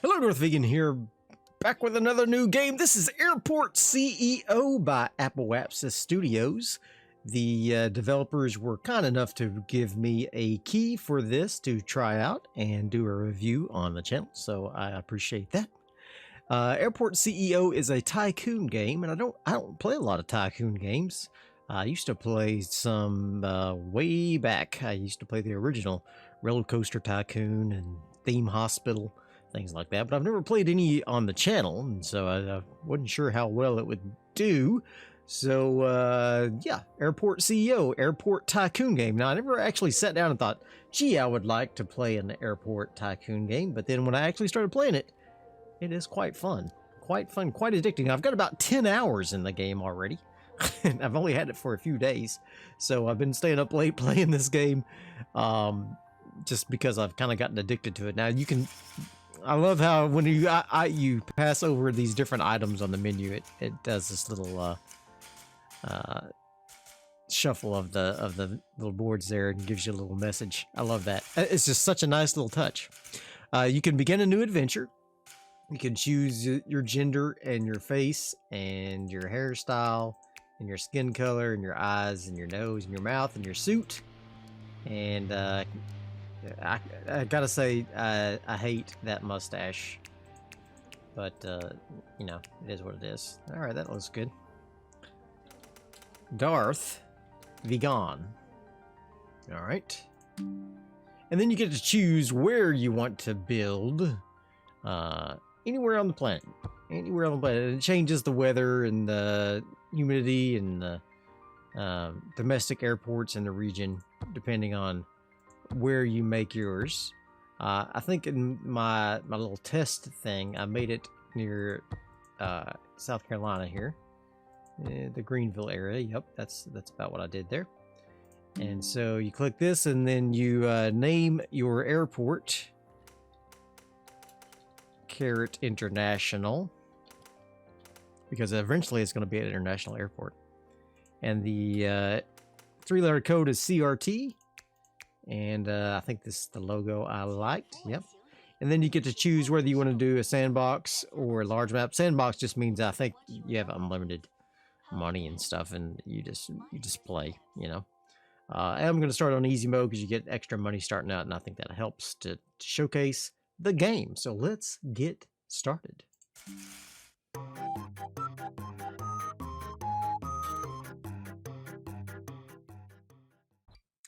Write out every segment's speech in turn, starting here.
Hello, Darthvegan here, back with another new game. This is Airport CEO by Apple Apps Studios. The developers were kind enough to give me a key for this to try out and do a review on the channel, so I appreciate that. Airport CEO is a tycoon game, and I don't play a lot of tycoon games. I used to play some way back. I used to play the original Roller Coaster Tycoon and Theme Hospital, things like that, but I've never played any on the channel, and so I wasn't sure how well it would do. So yeah, Airport CEO, Airport Tycoon game. Now, I never actually sat down and thought, gee, I would like to play an Airport Tycoon game, but then when I actually started playing it, it is quite fun, quite addicting. I've got about 10 hours in the game already, and I've only had it for a few days, so I've been staying up late playing this game, just because I've kind of gotten addicted to it. Now, you can... I love how when you pass over these different items on the menu, it does this little shuffle of the little boards there and gives you a little message. I love that. It's just such a nice little touch. You can begin a new adventure. You can choose your gender and your face and your hairstyle and your skin color and your eyes and your nose and your mouth and your suit. And I gotta say, I hate that mustache, but you know, it is what it is. All right, that looks good. Darthvegan. All right, and then you get to choose where you want to build. Anywhere on the planet, anywhere on the planet. And it changes the weather and the humidity and the domestic airports in the region depending on where you make yours. I think in my little test thing, I made it near South Carolina here, the Greenville area. Yep, that's about what I did there. And so you click this, and then you name your airport Carrot International, because eventually it's going to be an international airport. And the three-letter code is CRT. And I think this is the logo I liked. Yep. And then you get to choose whether you want to do a sandbox or a large map. Sandbox just means I think you have unlimited money and stuff, and you just play, you know. I'm going to start on easy mode because you get extra money starting out, and I think that helps to showcase the game. So let's get started.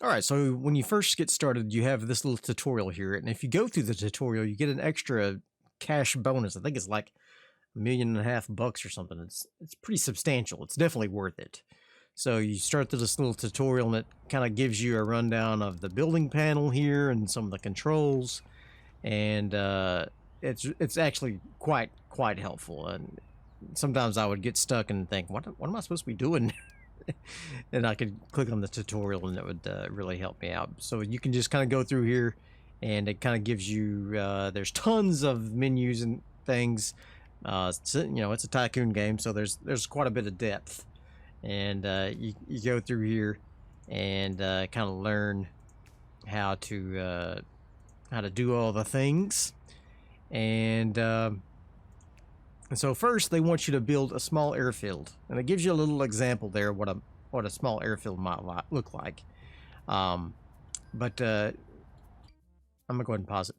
All right, so when you first get started, you have this little tutorial here, and if you go through the tutorial, you get an extra cash bonus. I think it's like $1.5 million or something. It's pretty substantial. It's definitely worth it. So you start through this little tutorial, and it kind of gives you a rundown of the building panel here and some of the controls, and it's actually quite helpful. And sometimes I would get stuck and think, what am I supposed to be doing? And I could click on the tutorial, and it would really help me out. So you can just kind of go through here, and it kind of gives you there's tons of menus and things. You know, it's a tycoon game, so there's quite a bit of depth, and you go through here and kind of learn how to do all the things. And so first, they want you to build a small airfield, and it gives you a little example there what a small airfield might look like. But I'm gonna go ahead and pause it.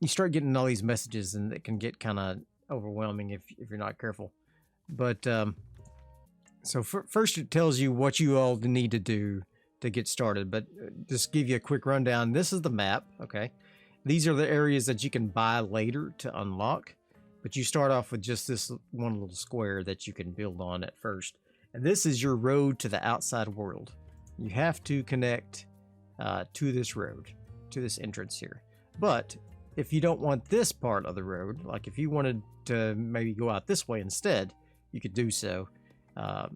You start getting all these messages, and it can get kind of overwhelming if you're not careful. But so first, it tells you what you all need to do to get started. But just give you a quick rundown. This is the map. Okay, these are the areas that you can buy later to unlock. But you start off with just this one little square that you can build on at first. And this is your road to the outside world. You have to connect to this road, to this entrance here. But if you don't want this part of the road, like if you wanted to maybe go out this way instead, you could do so. But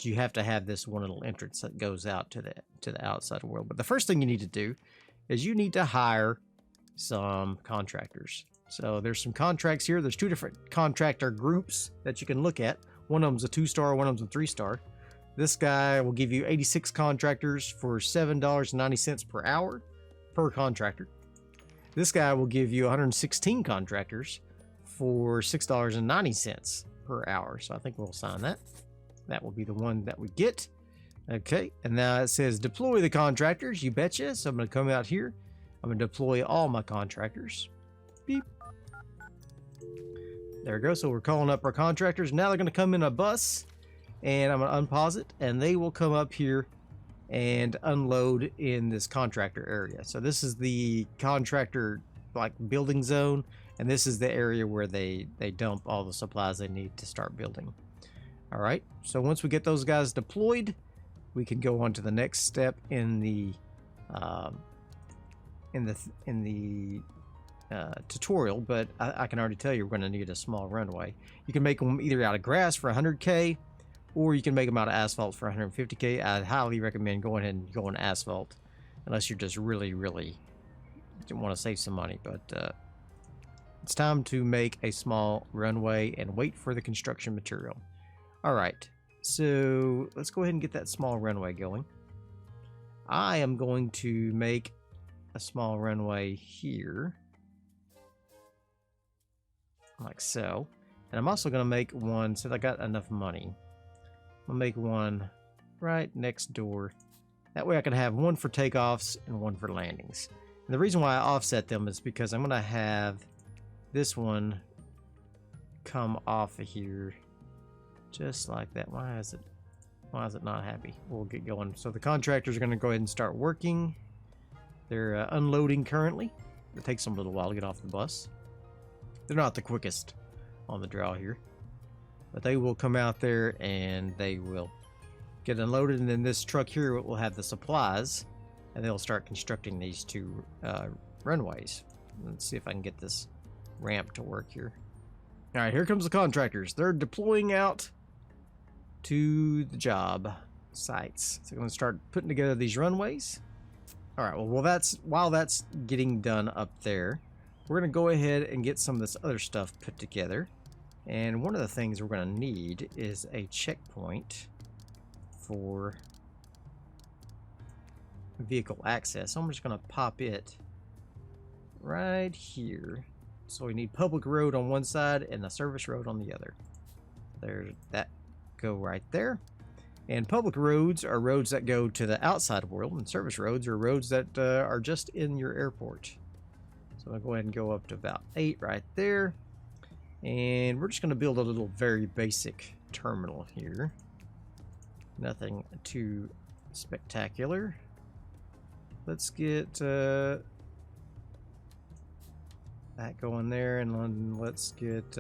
you have to have this one little entrance that goes out to the outside world. But the first thing you need to do is you need to hire some contractors. So there's some contracts here. There's two different contractor groups that you can look at. One of them's a 2-star, one of them's a 3-star. This guy will give you 86 contractors for $7.90 per hour per contractor. This guy will give you 116 contractors for $6.90 per hour. So I think we'll sign that. That will be the one that we get. Okay, and now it says deploy the contractors. You betcha. So I'm going to come out here. I'm going to deploy all my contractors. Beep. There we go. So we're calling up our contractors. Now they're going to come in a bus, and I'm going to unpause it, and they will come up here and unload in this contractor area. So this is the contractor like building zone, and this is the area where they dump all the supplies they need to start building. All right. So once we get those guys deployed, we can go on to the next step in the tutorial, but I can already tell you we're going to need a small runway. You can make them either out of grass for 100K, or you can make them out of asphalt for 150K. I highly recommend going ahead and going asphalt, unless you're just really want to save some money. But it's time to make a small runway and wait for the construction material. All right, so let's go ahead and get that small runway going. I am going to make a small runway here, like so. And I'm also going to make one, since I got enough money, I'm going to make one right next door. That way I can have one for takeoffs and one for landings. And the reason why I offset them is because I'm going to have this one come off of here just like that. Why is it not happy? We'll get going. So the contractors are going to go ahead and start working. They're unloading currently. It takes them a little while to get off the bus. They're not the quickest on the draw here, but they will come out there and they will get unloaded, and then this truck here will have the supplies, and they'll start constructing these two runways. Let's see if I can get this ramp to work here. All right, here comes the contractors. They're deploying out to the job sites. So I'm going to start putting together these runways. All right, well while that's getting done up there, we're going to go ahead and get some of this other stuff put together. And one of the things we're going to need is a checkpoint for vehicle access. So I'm just going to pop it right here. So we need public road on one side and a service road on the other. There's that go right there. And public roads are roads that go to the outside world, and service roads are roads that are just in your airport. So I'll go ahead and go up to about 8 right there. And we're just going to build a little very basic terminal here. Nothing too spectacular. Let's get that going there, and let's get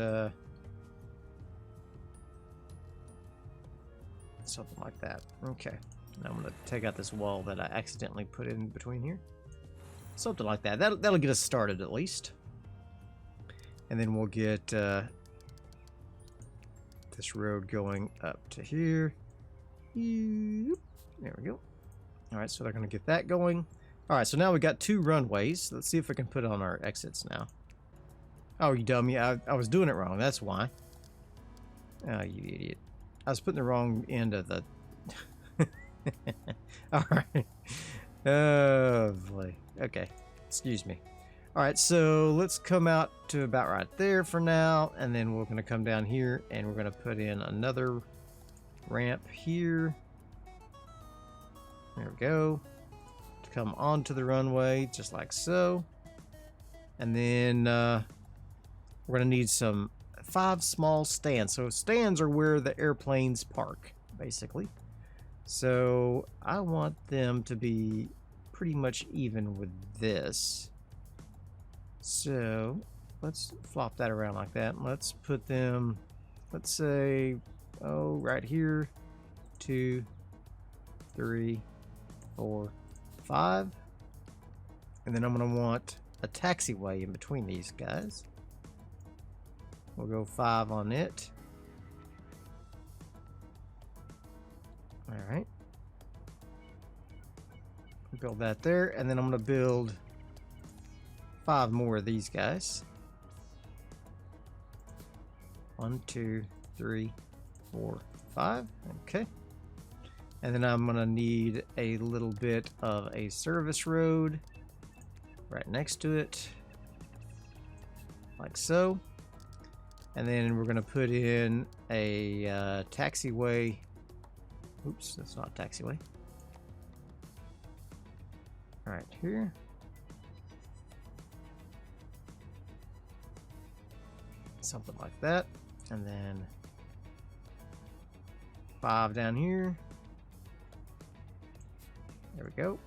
something like that. Okay. Now I'm going to take out this wall that I accidentally put in between here. Something like that. That'll get us started at least. And then we'll get this road going up to here. There we go. All right, so they're going to get that going. All right, so now we got 2 runways. Let's see if I can put it on our exits now. Oh, you dummy. I was doing it wrong. That's why. Oh, you idiot. I was putting the wrong end of the... All right. Oh, boy. Okay. Excuse me. All right, so let's come out to about right there for now, and then we're going to come down here, and we're going to put in another ramp here. There we go. To come onto the runway, just like so. And then we're going to need some 5 small stands. So stands are where the airplanes park, basically. So I want them to be pretty much even with this. So let's flop that around like that. And let's put them, let's say, oh, right here. 2, 3, 4, 5. And then I'm going to want a taxiway in between these guys. We'll go 5 on it. All right. Build that there, and then I'm going to build 5 more of these guys. 1, 2, 3, 4, 5. Okay. And then I'm going to need a little bit of a service road right next to it. like so. And then we're going to put in a taxiway. Oops, that's not a taxiway. Right here. Something like that. And then 5 down here. There we go.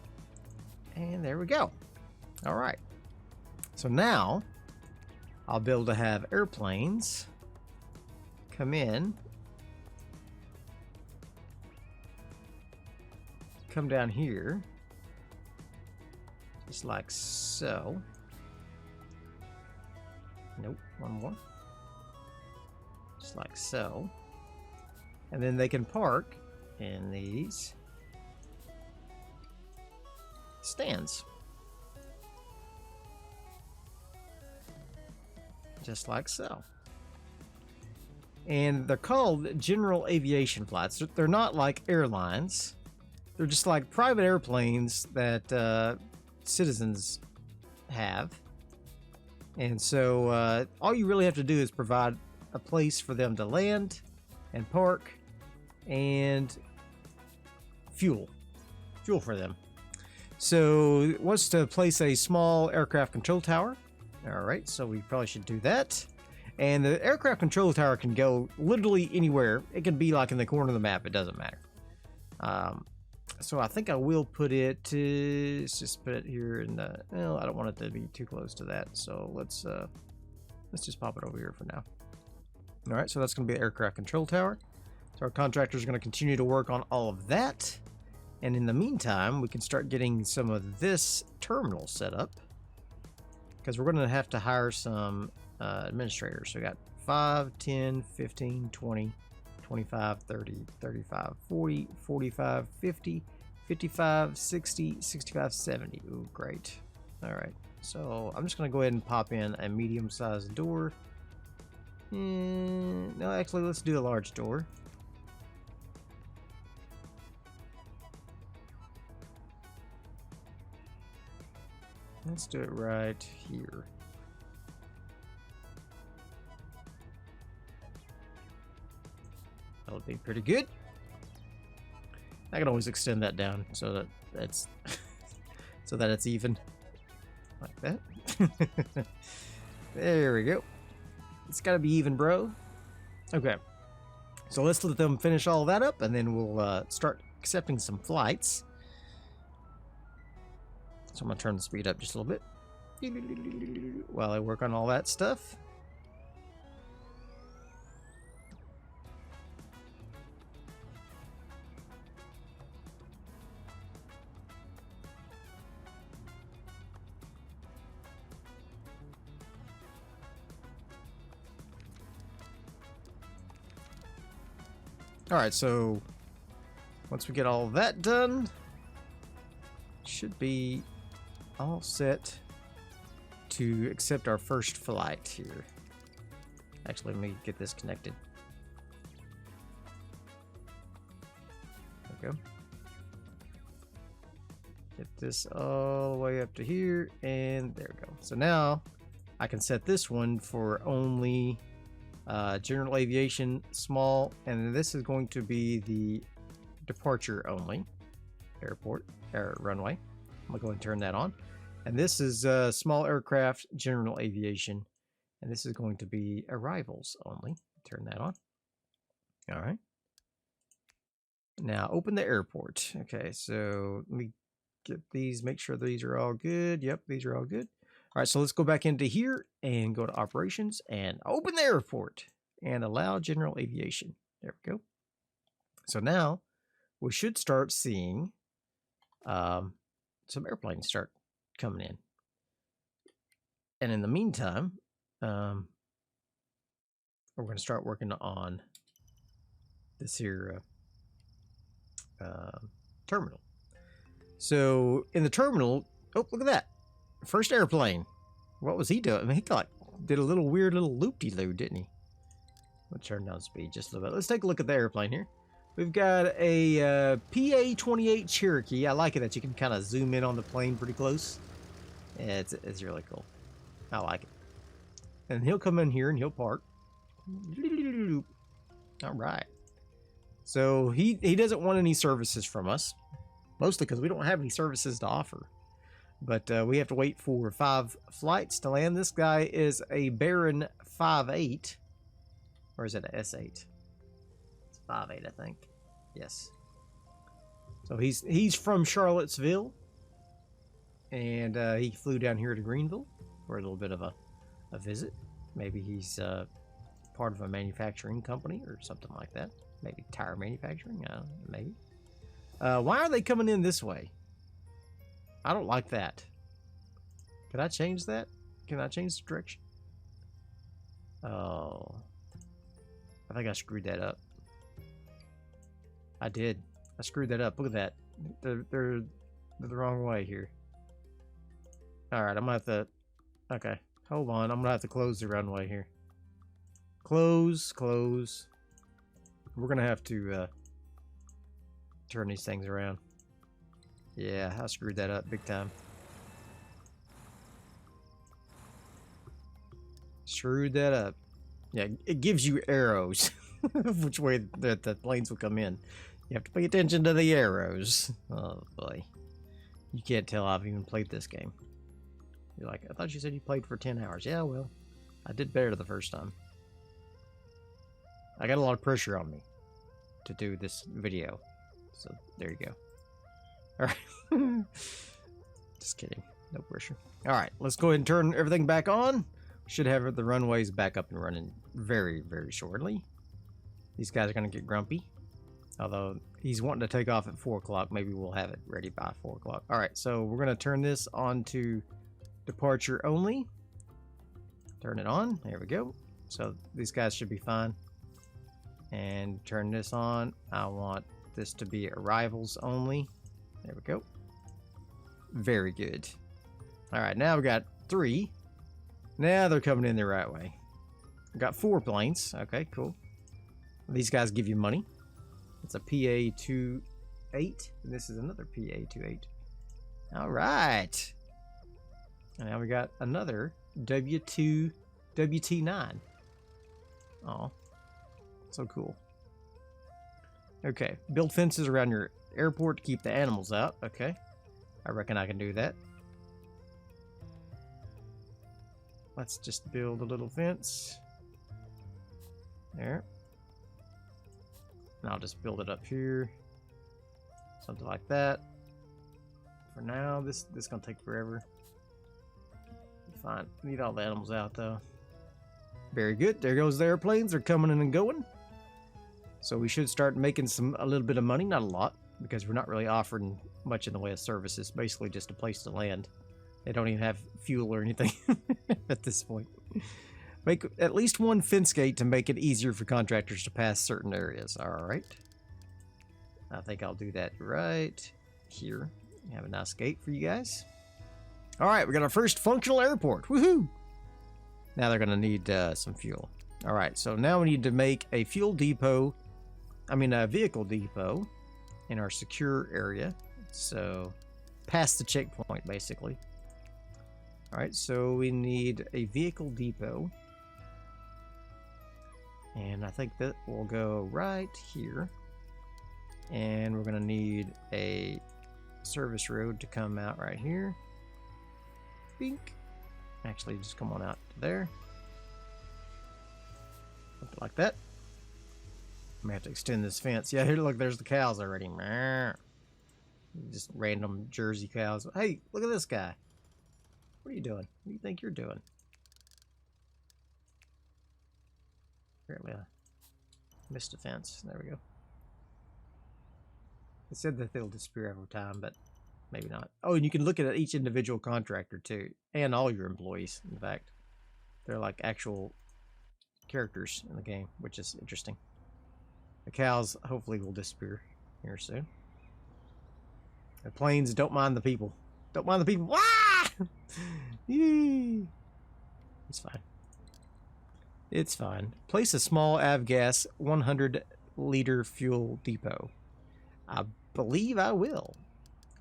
And there we go. All right. So now I'll be able to have airplanes come in, come down here, just like so. Nope, one more. Just like so. And then they can park in these stands. Just like so. And they're called general aviation flights. They're not like airlines. They're just like private airplanes that citizens have. And so all you really have to do is provide a place for them to land and park and fuel for them. So it wants to place a small aircraft control tower. All right, so we probably should do that. And the aircraft control tower can go literally anywhere. It can be like in the corner of the map. It doesn't matter. So I think I will put it to, let's just put it here in the, well, I don't want it to be too close to that. So let's just pop it over here for now. All right, so that's going to be the aircraft control tower. So our contractors are going to continue to work on all of that. And in the meantime, we can start getting some of this terminal set up, because we're going to have to hire some administrators. So we got 5, 10, 15, 20, 25, 30, 35, 40, 45, 50, 55, 60, 65, 70. Ooh, great. All right. So I'm just going to go ahead and pop in a medium-sized door. No, actually, let's do a large door. Let's do it right here. That'll be pretty good. I can always extend that down so that that's so that it's even, like that. There we go. It's got to be even, bro. Okay. So let's let them finish all that up, and then we'll start accepting some flights. So I'm going to turn the speed up just a little bit while I work on all that stuff. All right, so once we get all of that done, should be all set to accept our first flight here. Actually, let me get this connected. There we go. Get this all the way up to here, and there we go. So now I can set this one for only general aviation, small, and this is going to be the departure only airport or runway. I'm gonna go and turn that on. And this is small aircraft, general aviation, and this is going to be arrivals only. Turn that on. All right. Now open the airport. Okay, so let me get these, make sure these are all good. Yep, these are all good. All right, so let's go back into here and go to operations and open the airport and allow general aviation. There we go. So now we should start seeing some airplanes start coming in. And in the meantime, we're going to start working on this here terminal. So in the terminal, oh, look at that. First airplane. What was he doing? I mean, he like did a little weird little loop-de-loo, didn't he? Let's turn down speed just a little bit. Let's take a look at the airplane here. We've got a PA-28 Cherokee. I like it that you can kind of zoom in on the plane pretty close. Yeah, it's really cool. I like it. and he'll come in here and he'll park. All right. So he doesn't want any services from us, mostly because we don't have any services to offer. But we have to wait for 5 flights to land. This guy is a Baron 5.8, or is it an S8? It's 5.8, I think. Yes. So he's from Charlottesville, and he flew down here to Greenville for a little bit of a visit. Maybe he's part of a manufacturing company or something like that. Maybe tire manufacturing. Maybe. Why are they coming in this way? I don't like that. Can I change that? Can I change the direction? Oh, I think I screwed that up. I did. I screwed that up. Look at that. They're the wrong way here. All right, I'm gonna have to. Okay, hold on. I'm gonna have to close the runway here. Close. We're gonna have to turn these things around. Yeah, I screwed that up big time. Screwed that up. Yeah, it gives you arrows which way that the planes will come in. You have to pay attention to the arrows. Oh boy. You can't tell I've even played this game. You're like, I thought you said you played for 10 hours. Yeah, well, I did better the first time. I got a lot of pressure on me to do this video. So there you go. Alright. Just kidding. No pressure. Alright, let's go ahead and turn everything back on. Should have the runways back up and running very, very shortly. These guys are going to get grumpy. Although he's wanting to take off at 4 o'clock. Maybe we'll have it ready by 4 o'clock. Alright, so we're going to turn this on to departure only. Turn it on. There we go. So these guys should be fine. And turn this on. I want this to be arrivals only. There we go. Very good. Alright, now we got 3. Now they're coming in the right way. We got 4 planes. Okay, cool. These guys give you money. It's a PA-28, and this is another PA-28. Alright. And now we got another WT9. Oh, so cool. Okay, build fences around your airport to keep the animals out. Okay, I reckon I can do that. Let's just build a little fence. There. And I'll just build it up here. Something like that. For now, this is gonna take forever. Fine. Need all the animals out though. Very good. There goes the airplanes. They're coming in and going. So we should start making a little bit of money. Not a lot, because we're not really offering much in the way of services. Basically just a place to land. They don't even have fuel or anything at this point. Make at least one fence gate to make it easier for contractors to pass certain areas. Alright. I think I'll do that right here. Have a nice gate for you guys. Alright, we got our first functional airport. Woohoo! Now they're going to need some fuel. Alright, so now we need to make a fuel depot. I mean a vehicle depot in our secure area. So, past the checkpoint, basically. Alright, so we need a vehicle depot. And I think that will go right here. And we're going to need a service road to come out right here. Bink. Actually, just come on out to there. Something like that. I'm going to have to extend this fence. Yeah, here, look, there's the cows already. Just random Jersey cows. Hey, look at this guy. What are you doing? What do you think you're doing? Apparently I missed a fence. There we go. It said that they'll disappear over time, but maybe not. Oh, and you can look at each individual contractor too, and all your employees, in fact. They're like actual characters in the game, which is interesting. The cows hopefully will disappear here soon. The planes don't mind the people. Don't mind the people. Wah! It's fine. It's fine. Place a small avgas 100-liter fuel depot. I believe I will.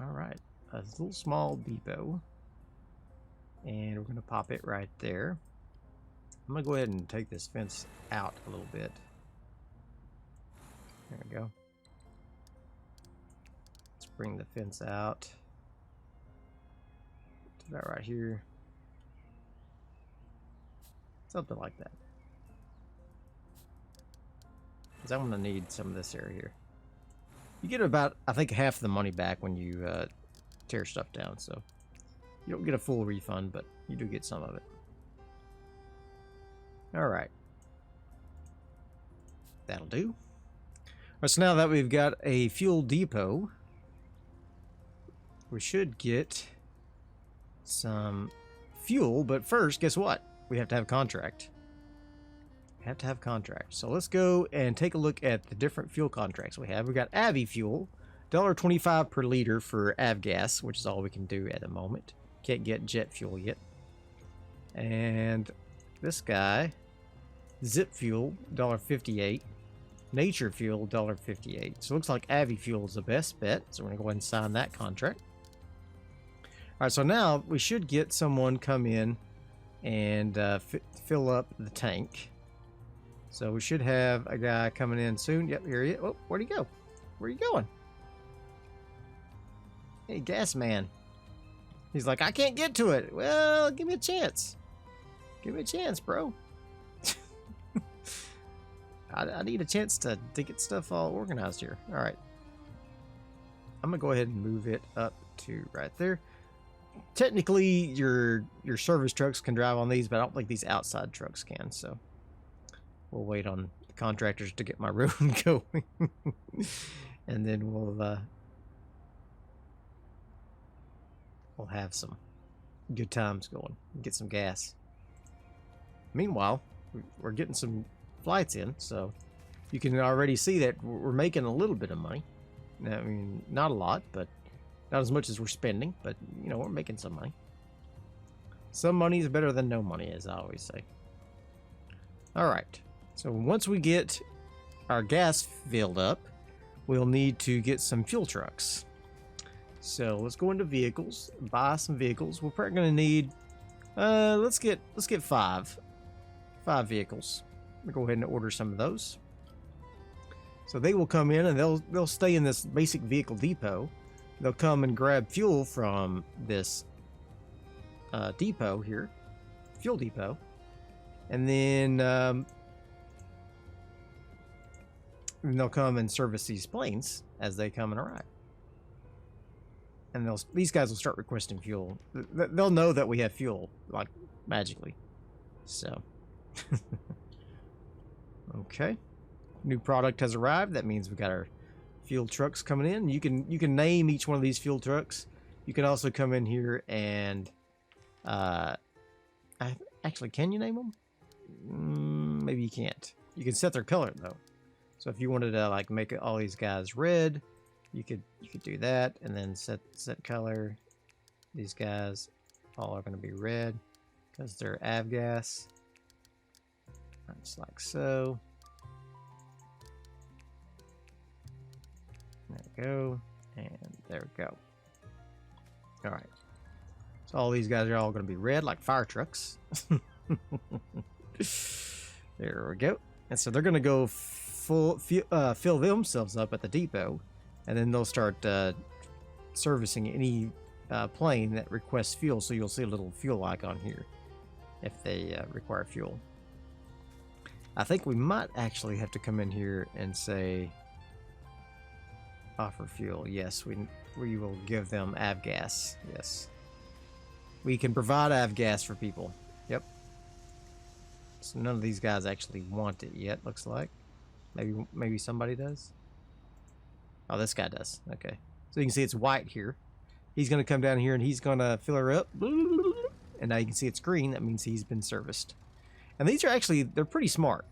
Alright. A little small depot. And we're going to pop it right there. I'm gonna go ahead and take this fence out a little bit. There we go. Let's bring the fence out to about right here. Something like that. Because I'm gonna need some of this area here. You get about, I think, half the money back when you tear stuff down, so you don't get a full refund, but you do get some of it. Alright. That'll do. Alright, so now that we've got a fuel depot, we should get some fuel, but first, guess what? We have to have a contract. We have to have contracts. So let's go and take a look at the different fuel contracts we have. We got Avi fuel, $1.25 per liter for avgas, which is all we can do at the moment. Can't get jet fuel yet. And this guy, Zip fuel, $1.58. Nature fuel, $1.58. So it looks like Avi fuel is the best bet. So we're gonna go ahead and sign that contract. All right, so now we should get someone come in and fill up the tank. So we should have a guy coming in soon. Yep, here he is. Oh, where'd he go? Where are you going? Hey, gas man. He's like, I can't get to it. Well, give me a chance. Give me a chance, bro. I need a chance to get stuff all organized here. All right. I'm going to go ahead and move it up to right there. Technically, your service trucks can drive on these, but I don't think these outside trucks can, so we'll wait on the contractors to get my road going. And then we'll have some good times going. Get some gas. Meanwhile, we're getting some flights in, so you can already see that we're making a little bit of money. I mean, not a lot, but not as much as we're spending, but you know, we're making some money. Some money is better than no money, as I always say. All right. So once we get our gas filled up, we'll need to get some fuel trucks. So let's go into vehicles, buy some vehicles. We're probably going to need, let's get 5 vehicles. We'll go ahead and order some of those. So they will come in and they'll stay in this basic vehicle depot. They'll come and grab fuel from this depot here, fuel depot, and then they'll come and service these planes as they come and arrive. And these guys will start requesting fuel. They'll know that we have fuel, like, magically. So, okay. New product has arrived. That means we got our fuel trucks coming in. You can name each one of these fuel trucks. You can also come in here and actually, can you name them? Maybe you can't. You can set their color though. So if you wanted to like make all these guys red, you could do that, and then set color. These guys all are going to be red because they're avgas. Just like so. There we go, and there we go. All right. So all these guys are all going to be red, like fire trucks. There we go. And so they're going to go fill themselves up at the depot, and then they'll start servicing any plane that requests fuel. So you'll see a little fuel icon here if they require fuel. I think we might actually have to come in here and say offer fuel. Yes, we will give them avgas. Yes, we can provide avgas for people. Yep. So none of these guys actually want it yet, looks like. Maybe somebody does. Oh, this guy does. Okay, so you can see it's white here. He's going to come down here and he's going to fill her up, and now you can see it's green. That means he's been serviced. And these are actually, they're pretty smart.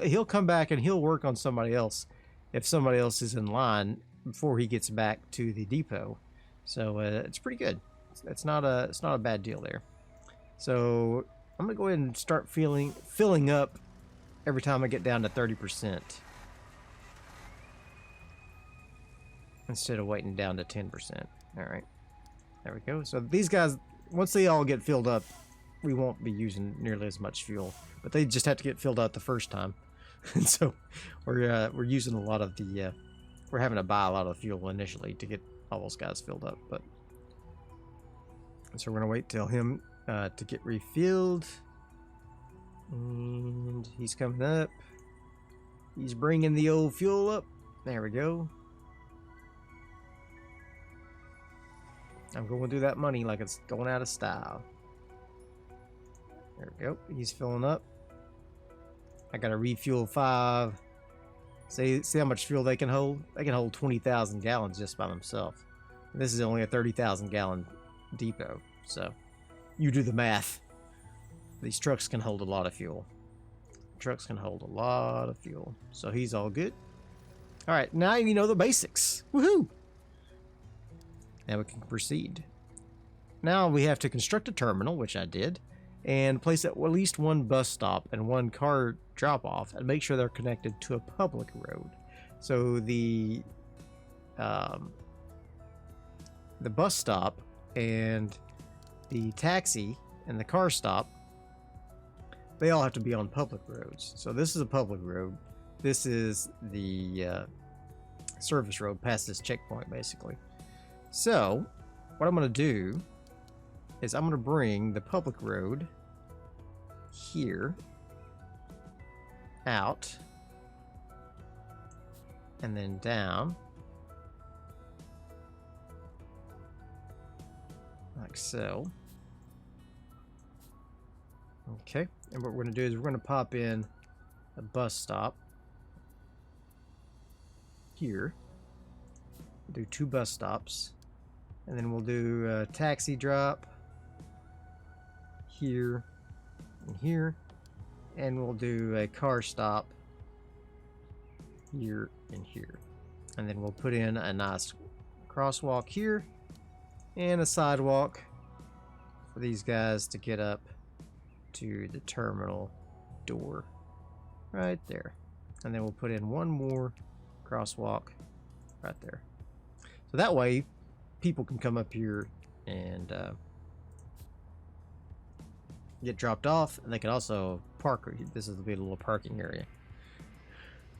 He'll come back and he'll work on somebody else if somebody else is in line before he gets back to the depot. So it's pretty good. It's not a bad deal there. So I'm gonna go ahead and start filling up every time I get down to 30% instead of waiting down to 10%. All right, there we go. So these guys, once they all get filled up, we won't be using nearly as much fuel. But they just have to get filled out the first time. And so we're using a lot of the... we're having to buy a lot of fuel initially to get all those guys filled up. But so we're going to wait till him to get refilled. And he's coming up. He's bringing the old fuel up. There we go. I'm going through that money like it's going out of style. There we go. He's filling up. I got to refuel 5. See how much fuel they can hold? They can hold 20,000 gallons just by themselves. This is only a 30,000 gallon depot. So you do the math. These trucks can hold a lot of fuel. Trucks can hold a lot of fuel. So he's all good. All right, now you know the basics. Woohoo! Now we can proceed. Now we have to construct a terminal, which I did, and place at least one bus stop and one car drop-off, and make sure they're connected to a public road. So the bus stop and the taxi and the car stop, they all have to be on public roads. So this is a public road. This is the service road past this checkpoint, basically. So what I'm going to do is I'm going to bring the public road here out and then down like so. Okay, and what we're going to do is we're going to pop in a bus stop here. Do 2 bus stops, and then we'll do a taxi drop here and here, and we'll do a car stop here and here, and then we'll put in a nice crosswalk here and a sidewalk for these guys to get up to the terminal door right there, and then we'll put in one more crosswalk right there. So that way people can come up here and get dropped off, and they can also park. This is be a little parking area.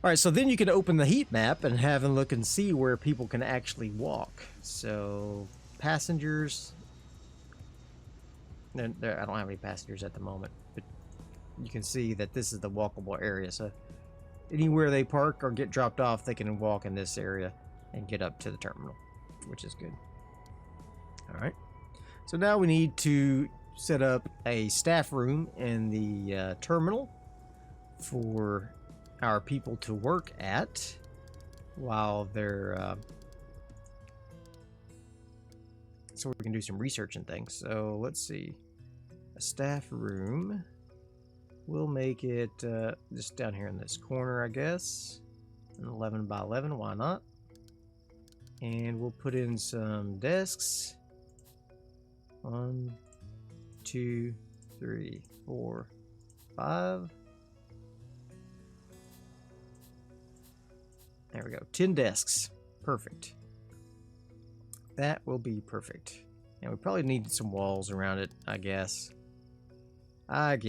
All right, so then you can open the heat map and have a look and see where people can actually walk. So passengers, I don't have any passengers at the moment, but you can see that this is the walkable area. So anywhere they park or get dropped off, they can walk in this area and get up to the terminal, which is good. All right, so now we need to set up a staff room in the terminal for our people to work at while they're so we can do some research and things. So let's see, a staff room, we'll make it just down here in this corner, I guess, an 11 by 11, why not? And we'll put in some desks. 1, 2, 3, 4, 5. There we go. 10 desks. Perfect. That will be perfect. And we probably need some walls around it, I guess. And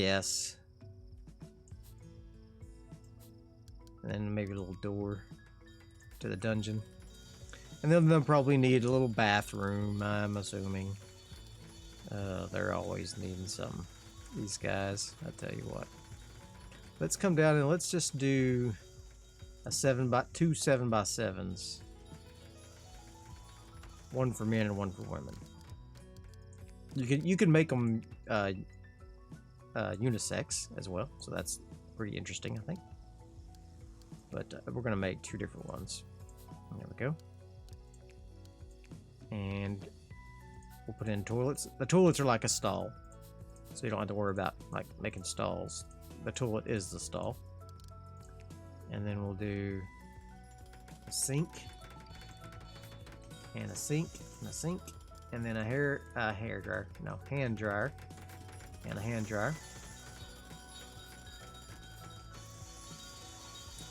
then maybe a little door to the dungeon. And then they'll probably need a little bathroom, I'm assuming. They're always needing some. These guys, I tell you what. Let's come down and let's just do a 2 7x7s. One for men and one for women. You can make them unisex as well, so that's pretty interesting, I think. But we're gonna make 2 different ones. There we go. And we'll put in toilets. The toilets are like a stall, so you don't have to worry about like making stalls. The toilet is the stall. And then we'll do a sink and a sink and a sink, and then a hand dryer and a hand dryer.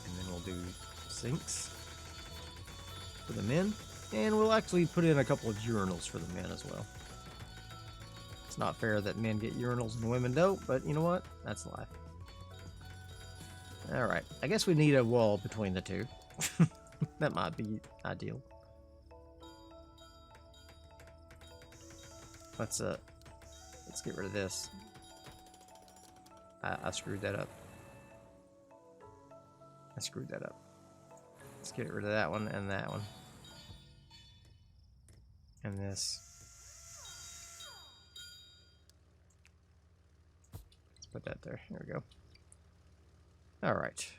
And then we'll do sinks for the men. And we'll actually put in a couple of urinals for the men as well. It's not fair that men get urinals and women don't, but you know what? That's life. Alright, I guess we need a wall between the two. That might be ideal. Let's get rid of this. I screwed that up. Let's get rid of that one and that one. And this. Let's put that there. There we go. All right.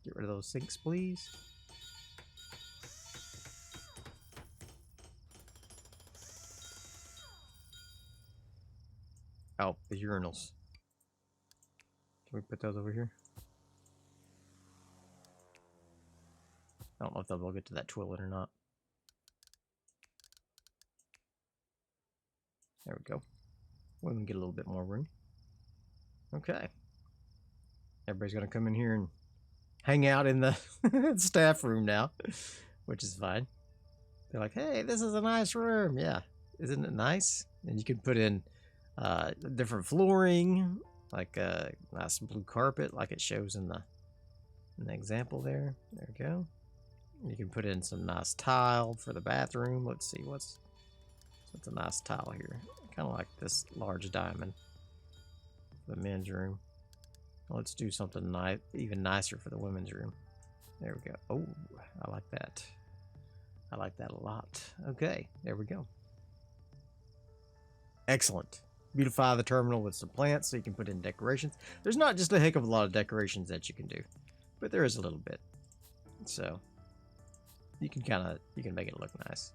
Get rid of those sinks, please. Oh, the urinals. Can we put those over here? I don't know if they'll get to that toilet or not. There we go. We can get a little bit more room. Okay. Everybody's gonna come in here and hang out in the staff room now, which is fine. They're like, hey, this is a nice room. Yeah, isn't it nice? And you can put in different flooring, like a nice blue carpet, like it shows in the example there. There we go. You can put in some nice tile for the bathroom. Let's see what's a nice tile here. Kind of like this large diamond for the men's room. Let's do something nice, even nicer for the women's room. There we go. Oh, I like that. I like that a lot. Okay, there we go. Excellent. Beautify the terminal with some plants so you can put in decorations. There's not just a heck of a lot of decorations that you can do, but there is a little bit. So you can make it look nice.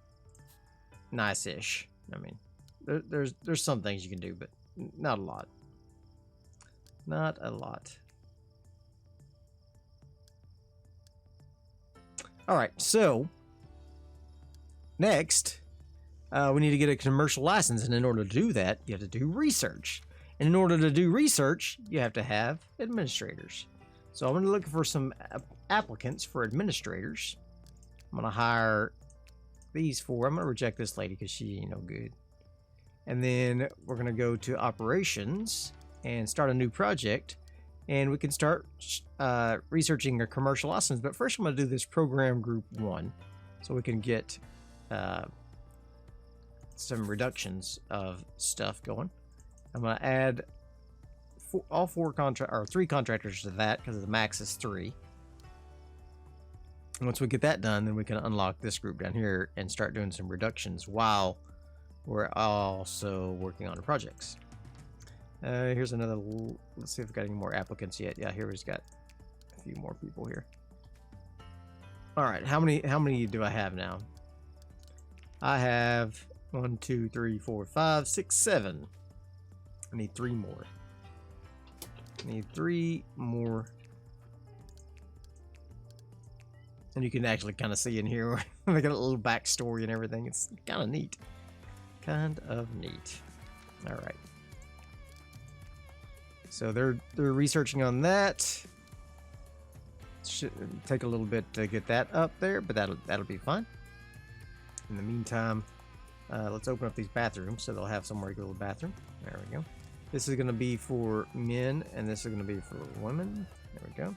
Nice-ish. I mean, there's some things you can do, but not a lot. Not a lot. All right, so next, we need to get a commercial license, and in order to do that, you have to do research. And in order to do research, you have to have administrators. So I'm going to look for some applicants for administrators. I'm going to hire these four. I'm going to reject this lady because she ain't no good. And then we're going to go to operations and start a new project. And we can start researching a commercial license. But first I'm going to do this program group 1 so we can get some reductions of stuff going. I'm going to add three contractors to that because the max is 3. And once we get that done, then we can unlock this group down here and start doing some reductions while we're also working on the projects. Here's another. Let's see if we've got any more applicants yet. Yeah, here we've got a few more people here. All right, how many do I have now? I have 1, 2, 3, 4, 5, 6, 7. I need 3 more. I need 3 more. And you can actually kind of see in here, they got a little backstory and everything. It's kind of neat. Kind of neat. All right. So they're researching on that. Should take a little bit to get that up there, but that'll be fine. In the meantime, let's open up these bathrooms so they'll have somewhere to go to the bathroom. There we go. This is going to be for men, and this is going to be for women. There we go.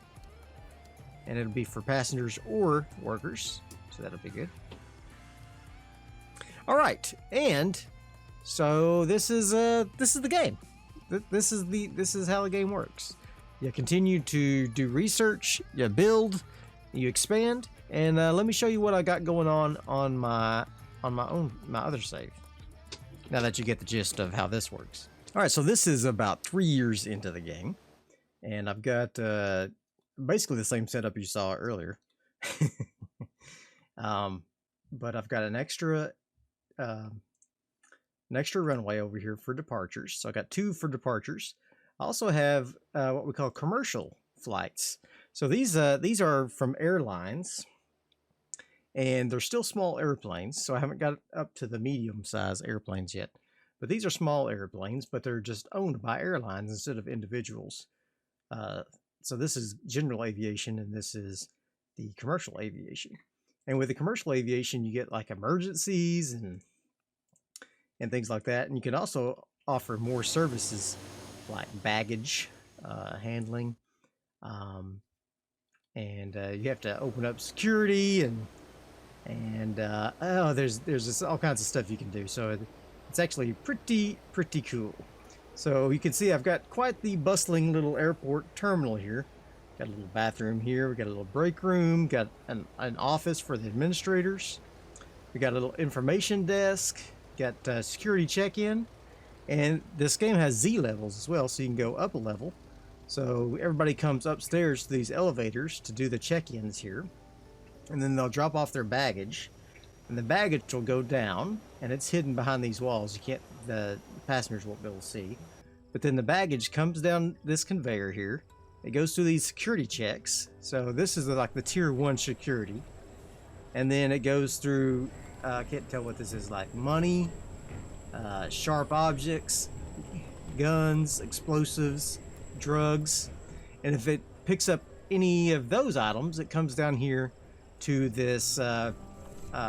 And it'll be for passengers or workers, so that'll be good. All right, and so this is the game. This is how the game works. You continue to do research, you build, you expand, and let me show you what I got going on my other save. Now that you get the gist of how this works. All right, so this is about 3 years into the game, and I've got basically the same setup you saw earlier. But I've got an extra runway over here for departures. So I got 2 for departures. I also have what we call commercial flights. So these are from airlines, and they're still small airplanes. So I haven't got up to the medium-size airplanes yet. But these are small airplanes, but they're just owned by airlines instead of individuals. So this is general aviation, and this is the commercial aviation. And with the commercial aviation, you get like emergencies and things like that. And you can also offer more services like baggage handling. And you have to open up security and oh, there's just all kinds of stuff you can do. So it's actually pretty cool. So you can see I've got quite the bustling little airport terminal here. Got a little bathroom here. We got a little break room. Got an office for the administrators. We got a little information desk. Got security check-in. And this game has Z levels as well, so you can go up a level. So everybody comes upstairs to these elevators to do the check-ins here. And then they'll drop off their baggage. And the baggage will go down, and it's hidden behind these walls. You can't, the passengers won't be able to see. But then the baggage comes down this conveyor here. It goes through these security checks. So this is like the tier 1 security. And then it goes through, I can't tell what this is, like money, sharp objects, guns, explosives, drugs. And if it picks up any of those items, it comes down here to this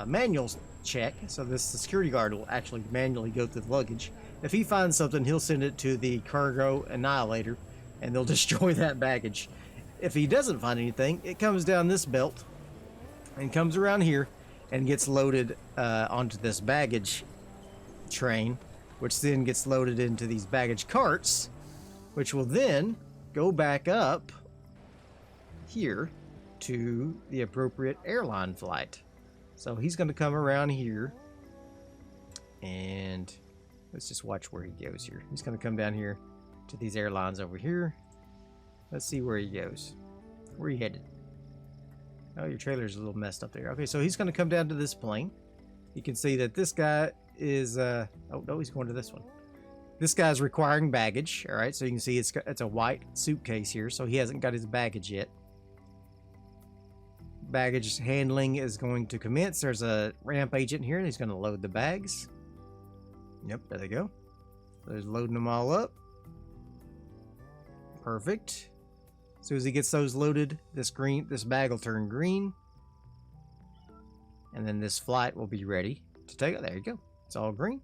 manual check. So the security guard will actually manually go through the luggage. If he finds something, he'll send it to the cargo annihilator, and they'll destroy that baggage. If he doesn't find anything, it comes down this belt and comes around here and gets loaded onto this baggage train, which then gets loaded into these baggage carts, which will then go back up here to the appropriate airline flight. So he's going to come around here, and let's just watch where he goes here. He's going to come down here to these airlines over here. Let's see where he goes. Where are you headed? Oh, your trailer's a little messed up there. Okay, so he's going to come down to this plane. You can see that this guy is oh no, he's going to this one. This guy's requiring baggage. All right, so you can see it's a white suitcase here, so he hasn't got his baggage yet. Baggage handling is going to commence. There's a ramp agent here, and he's going to load the bags. Yep, there they go. So there's loading them all up. Perfect. As soon as he gets those loaded, this bag will turn green. And then this flight will be ready to take it. There you go. It's all green.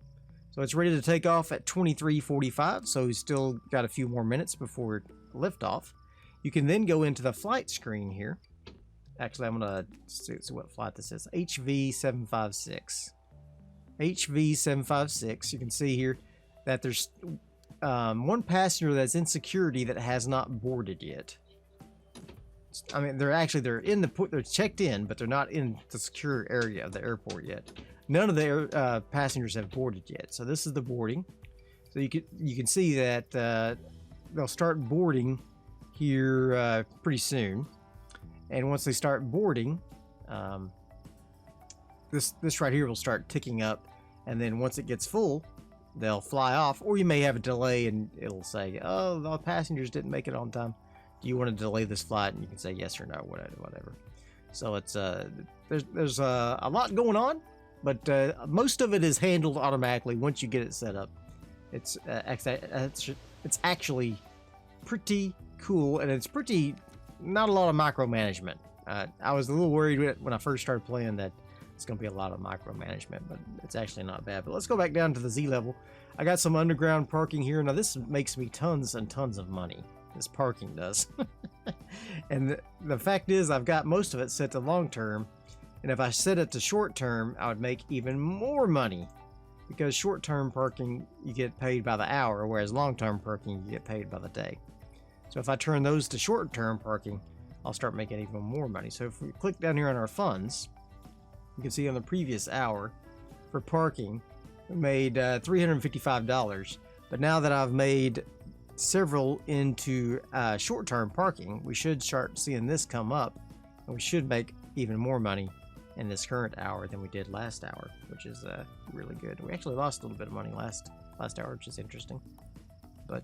So it's ready to take off at 23:45. So he's still got a few more minutes before liftoff. You can then go into the flight screen here. Actually, I'm going to see what flight this is. HV756. HV756. You can see here that there's one passenger that's in security that has not boarded yet. I mean, they're checked in, but they're not in the secure area of the airport yet. None of the passengers have boarded yet. So this is the boarding. So you can see that they'll start boarding here pretty soon. And once they start boarding, this right here will start ticking up. And then once it gets full, they'll fly off. Or you may have a delay and it'll say, oh, the passengers didn't make it on time. Do you want to delay this flight? And you can say yes or no, whatever. So it's there's a lot going on, but most of it is handled automatically once you get it set up. It's actually pretty cool, and it's not a lot of micromanagement. I was a little worried when I first started playing that it's going to be a lot of micromanagement, but it's actually not bad. But let's go back down to the Z level. I got some underground parking here. Now this makes me tons and tons of money. This parking does. And the fact is, I've got most of it set to long term, and if I set it to short term, I would make even more money, because short term parking you get paid by the hour, whereas long term parking you get paid by the day. So if I turn those to short term parking, I'll start making even more money. So if we click down here on our funds, you can see on the previous hour for parking, we made $355. But now that I've made several into short-term parking, we should start seeing this come up, and we should make even more money in this current hour than we did last hour, which is really good. We actually lost a little bit of money last hour, which is interesting. But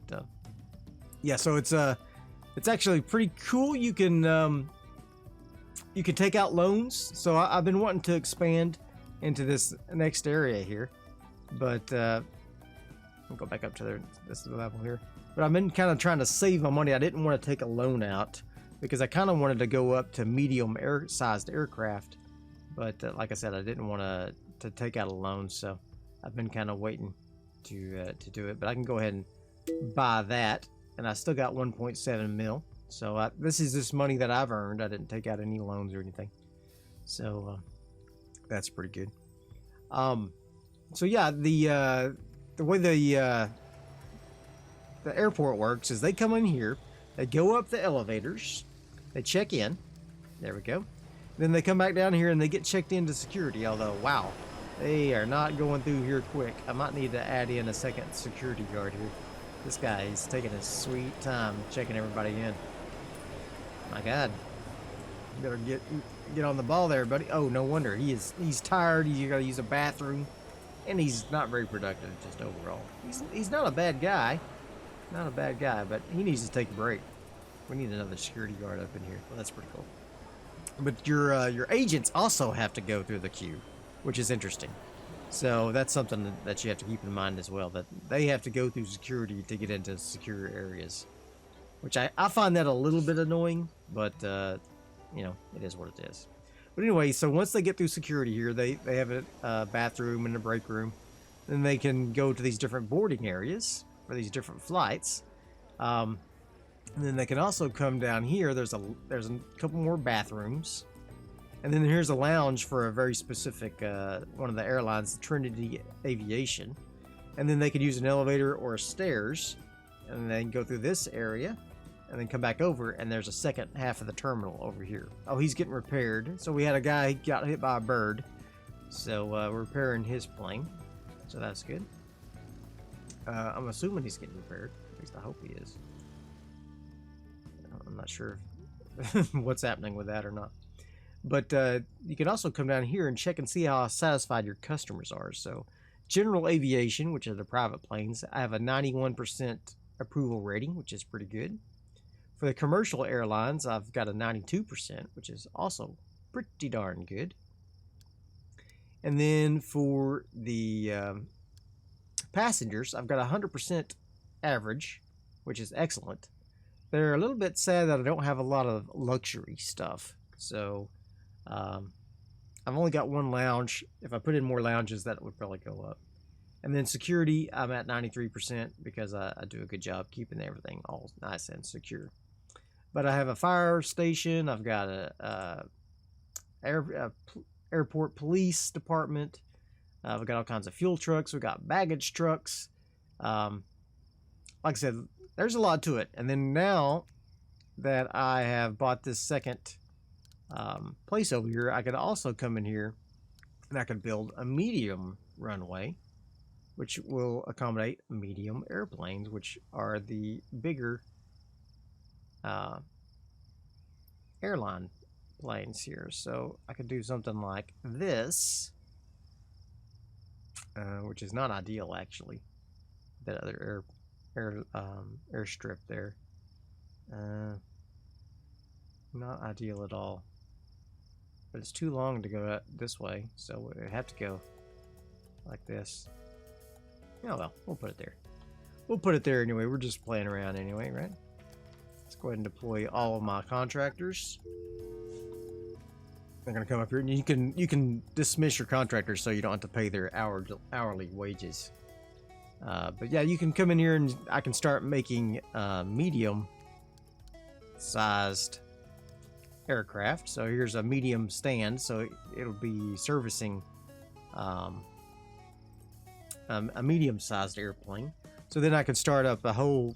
yeah, so it's actually pretty cool. You can take out loans. So I've been wanting to expand into this next area here, but I'll go back up to this level here. But I've been kind of trying to save my money. I didn't want to take a loan out because I kind of wanted to go up to medium sized aircraft. But like I said, I didn't want to take out a loan, so I've been kind of waiting to do it. But I can go ahead and buy that, and I still got 1.7 mil. So this is just money that I've earned. I didn't take out any loans or anything, so that's pretty good. So yeah, the way the airport works is they come in here, they go up the elevators, they check in. There we go. Then they come back down here and they get checked into security. Although, wow, they are not going through here quick. I might need to add in a second security guard here. This guy is taking his sweet time checking everybody in. My God, you better get on the ball there, buddy. Oh, no wonder he's tired. He's got to use a bathroom, and he's not very productive just overall. He's not a bad guy, but he needs to take a break. We need another security guard up in here. Well, that's pretty cool. But your agents also have to go through the queue, which is interesting. So that's something that you have to keep in mind as well, that they have to go through security to get into secure areas, which I find that a little bit annoying, but you know, it is what it is. But anyway, so once they get through security here, they have a bathroom and a break room. Then they can go to these different boarding areas for these different flights. And then they can also come down here. There's a couple more bathrooms, and then here's a lounge for a very specific one of the airlines, the Trinity Aviation. And then they could use an elevator or stairs, and then go through this area, and then come back over. And there's a second half of the terminal over here. Oh, he's getting repaired. So we had a guy got hit by a bird, so we're repairing his plane. So that's good. I'm assuming he's getting repaired. At least I hope he is. I'm not sure what's happening with that or not. But you can also come down here and check and see how satisfied your customers are. So general aviation, which are the private planes, I have a 91% approval rating, which is pretty good. For the commercial airlines, I've got a 92%, which is also pretty darn good. And then for the passengers, I've got a 100% average, which is excellent. They're a little bit sad that I don't have a lot of luxury stuff. So I've only got one lounge. If I put in more lounges, that would probably go up. And then security, I'm at 93% because I do a good job keeping everything all nice and secure. But I have a fire station. I've got a airport police department. We've got all kinds of fuel trucks. We've got baggage trucks. Like I said, there's a lot to it. And then now that I have bought this second place over here, I could also come in here and I could build a medium runway, which will accommodate medium airplanes, which are the bigger airline planes here. So I could do something like this, which is not ideal actually. That other airstrip there, not ideal at all. But it's too long to go this way, so we have to go like this. Oh well, we'll put it there. We'll put it there anyway. We're just playing around anyway, right? Let's go ahead and deploy all of my contractors. They're gonna come up here, and you can dismiss your contractors so you don't have to pay their hourly wages. But yeah, you can come in here and I can start making medium-sized aircraft. So here's a medium stand, so it'll be servicing a medium-sized airplane. So then I can start up a whole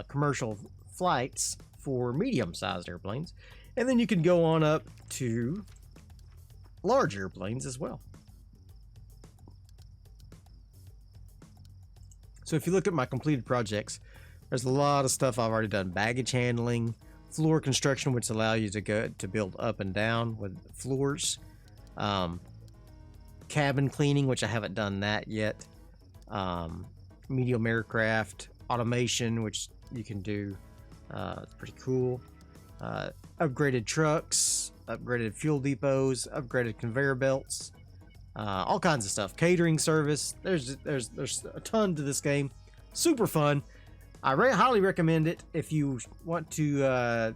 commercial flights for medium-sized airplanes, and then you can go on up to large airplanes as well. So if you look at my completed projects, there's a lot of stuff I've already done. Baggage handling, floor construction, which allow you to build up and down with floors. Cabin cleaning, which I haven't done that yet. Medium aircraft, automation, which you can do. It's pretty cool. Upgraded trucks, upgraded fuel depots, upgraded conveyor belts. All kinds of stuff. Catering service. There's a ton to this game. Super fun. I highly recommend it if you want to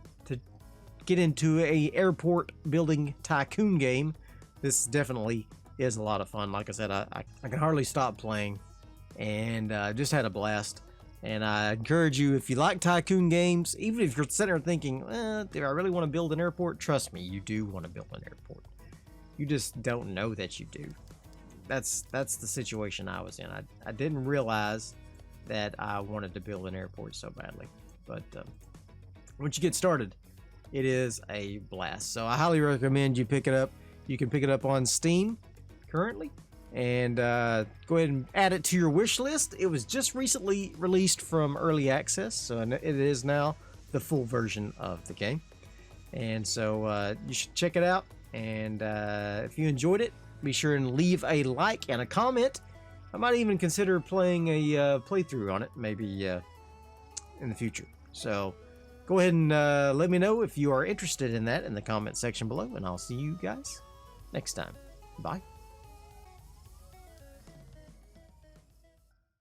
get into a airport building tycoon game. this definitely is a lot of fun. Like I said, I can hardly stop playing, and just had a blast. And I encourage you, if you like tycoon games, even if you're sitting there thinking, do I really want to build an airport? Trust me, you do want to build an airport. You just don't know that you do. That's the situation I was in. I didn't realize that I wanted to build an airport so badly. But once you get started, it is a blast. So I highly recommend you pick it up. You can pick it up on Steam currently. And go ahead and add it to your wish list. It was just recently released from early access, so it is now the full version of the game. And so you should check it out. And if you enjoyed it, be sure and leave a like and a comment. I might even consider playing a playthrough on it, maybe in the future. So go ahead and let me know if you are interested in that in the comment section below, and I'll see you guys next time. Bye.